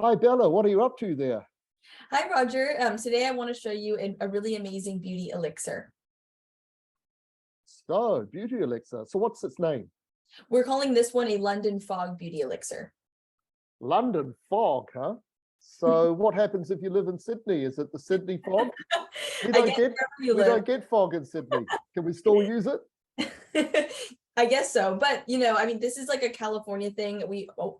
Hi, Bella. What are you up to there? Hi, Roger. Today I want to show you a really amazing beauty elixir. So, beauty elixir. So, what's its name? We're calling this one a London Fog Beauty Elixir. London fog, huh? So, what happens if you live in Sydney? Is it the Sydney fog? We I don't guess get wherever you we live. don't get fog in Sydney. Can we still use it? I guess so, but I mean, this is like a California thing.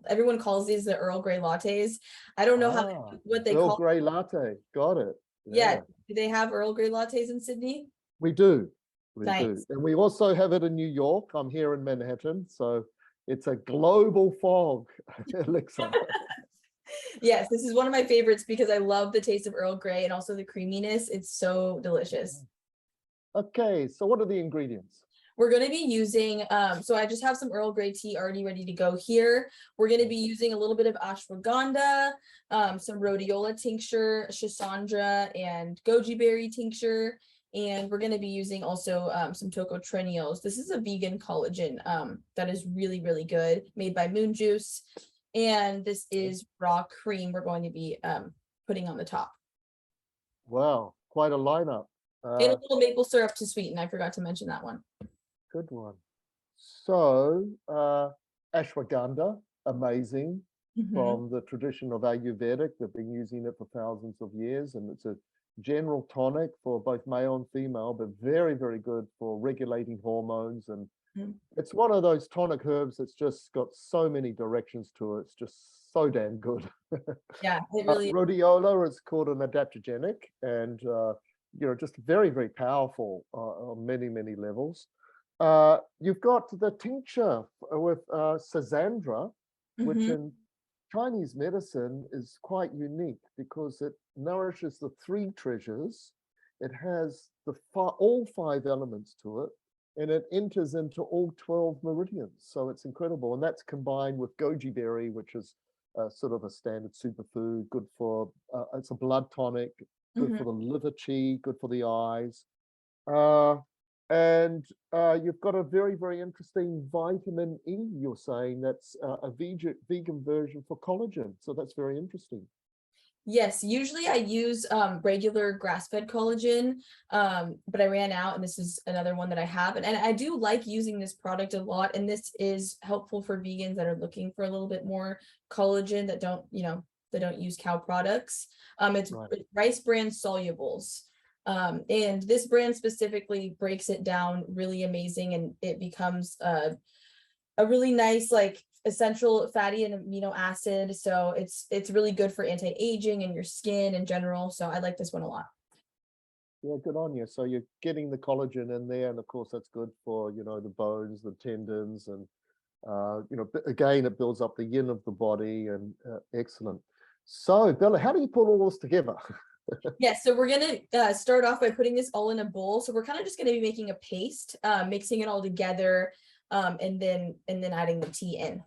Everyone calls these the Earl Grey lattes. I don't know what they Earl call. Grey latte. Got it. Yeah, Yeah, do they have Earl Grey lattes in Sydney? we do. We do. Nice. And we also have it in New York. I'm here in Manhattan. So, it's a global fog elixir. Yes, this is one of my favorites because I love the taste of Earl Grey and also the creaminess. It's so delicious. Okay, so what are the ingredients? We're going to be using, so I just have some Earl Grey tea already ready to go here. We're going to be using a little bit of ashwaganda, some rhodiola tincture, Schisandra and goji berry tincture, and we're going to be using also some tocotrienols. This is a vegan collagen that is really, really good, made by Moon Juice. And this is raw cream we're going to be putting on the top. Wow, quite a lineup. And a little maple syrup to sweeten. I forgot to mention that one. Good one. So, ashwaganda, amazing, from the tradition of Ayurvedic. They've been using it for thousands of years, and it's a general tonic for both male and female, but very, very good for regulating hormones. And it's one of those tonic herbs that's just got so many directions to it. It's just so damn good. Yeah, it really Rhodiola is called an adaptogenic, and just very, very powerful on many, many levels. You've got the tincture with Schisandra, which in Chinese medicine is quite unique because it nourishes the three treasures. It has all five elements to it, and it enters into all 12 meridians. So it's incredible. And that's combined with goji berry, which is sort of a standard superfood, good for, it's a blood tonic, good for the liver chi, good for the eyes. And you've got a very, very interesting vitamin E, you're saying that's a vegan version for collagen. So that's very interesting. Yes, usually I use regular grass-fed collagen, but I ran out, and this is another one that I have. And I do like using this product a lot, and this is helpful for vegans that are looking for a little bit more collagen that don't use cow products. It's rice bran solubles. And this brand specifically breaks it down really amazing, and it becomes a really nice, like, essential fatty and amino acid. So it's really good for anti-aging and your skin in general. So I like this one a lot. Yeah, good on you. So you're getting the collagen in there, and of course that's good for the bones, the tendons, and again it builds up the yin of the body, and excellent. So Bella, how do you put all this together? Yeah, so we're gonna start off by putting this all in a bowl. So we're kind of just gonna be making a paste, mixing it all together, and then adding the tea in.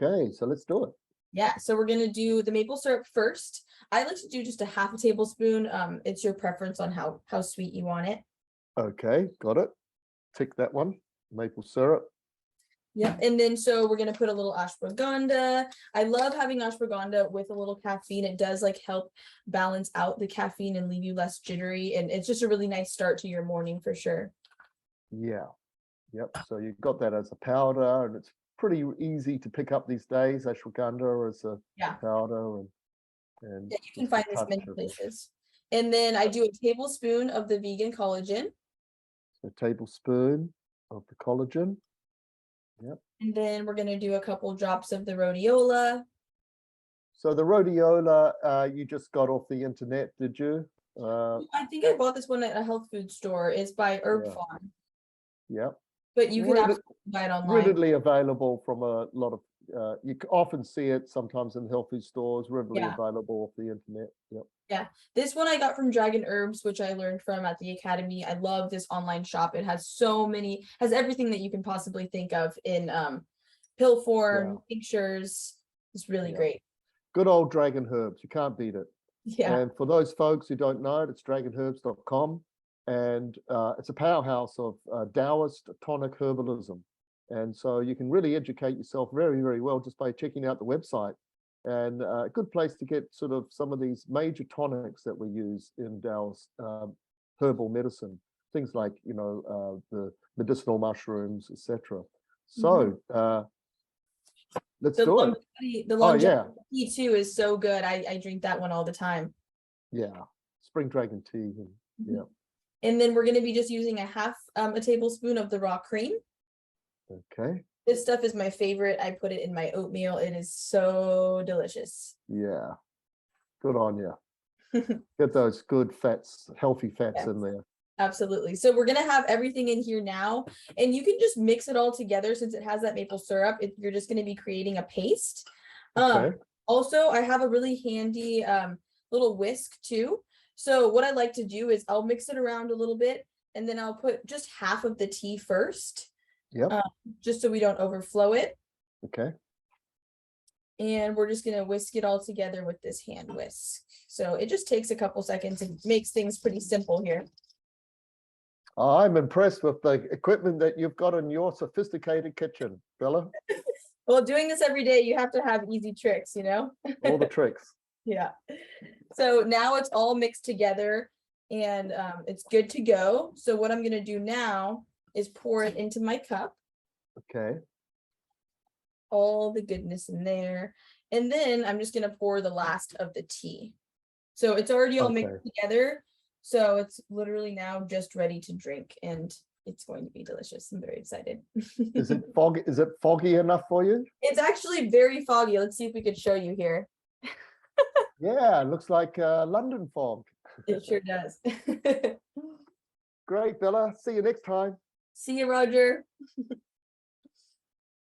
Okay, so let's do it. Yeah, so we're gonna do the maple syrup first. I like to do just a half a tablespoon. It's your preference on how sweet you want it. Okay, got it. Tick that one. Maple syrup. Yep, and then so we're gonna put a little ashwaganda. I love having ashwaganda with a little caffeine. It does like help balance out the caffeine and leave you less jittery, and it's just a really nice start to your morning for sure. Yeah. Yep. So you've got that as a powder, and it's pretty easy to pick up these days. Ashwaganda as a powder, and yeah, you can find this many places. And then I do a tablespoon of the vegan collagen. So a tablespoon of the collagen. Yep. And then we're going to do a couple drops of the rhodiola. So the rhodiola, you just got off the internet, did you? I think I bought this one at a health food store. It's by Herb Farm. Yep. But you can absolutely buy it online. Readily available from a lot of, you often see it sometimes in health food stores, readily available off the internet. Yep. Yeah, this one I got from Dragon Herbs, which I learned from at the academy. I love this online shop. It has has everything that you can possibly think of in pill form, tinctures. It's really great. Good old Dragon Herbs. You can't beat it. Yeah. And for those folks who don't know it, it's dragonherbs.com. And it's a powerhouse of Taoist Tonic Herbalism. And so you can really educate yourself very, very well just by checking out the website. and a good place to get sort of some of these major tonics that we use in Taoist herbal medicine, things like, you know, the medicinal mushrooms, etc. So let's do it. The longevity tea too is so good. I drink that one all the time. Yeah, spring dragon tea. And, yeah. And then we're going to be just using a tablespoon of the raw cream. Okay. This stuff is my favorite. I put it in my oatmeal. It is so delicious. Yeah. Good on you. Get those good fats, healthy fats in there. Absolutely. So we're going to have everything in here now, and you can just mix it all together since it has that maple syrup. You're just going to be creating a paste. Okay. Also, I have a really handy little whisk too. So what I like to do is I'll mix it around a little bit, and then I'll put just half of the tea first. Yep. Just so we don't overflow it. Okay. And we're just going to whisk it all together with this hand whisk. So it just takes a couple seconds and makes things pretty simple here. I'm impressed with the equipment that you've got in your sophisticated kitchen, Bella. Well, doing this every day, you have to have easy tricks, you know? All the tricks. Yeah. So now it's all mixed together and it's good to go. So what I'm going to do now is pour it into my cup. Okay. All the goodness in there. And then I'm just going to pour the last of the tea. So it's already all mixed together. So it's literally now just ready to drink, and it's going to be delicious. I'm very excited. Is it foggy? Is it foggy enough for you? It's actually very foggy. Let's see if we could show you here. Yeah, it looks like London fog. It sure does. Great, Bella. See you next time. See you, Roger.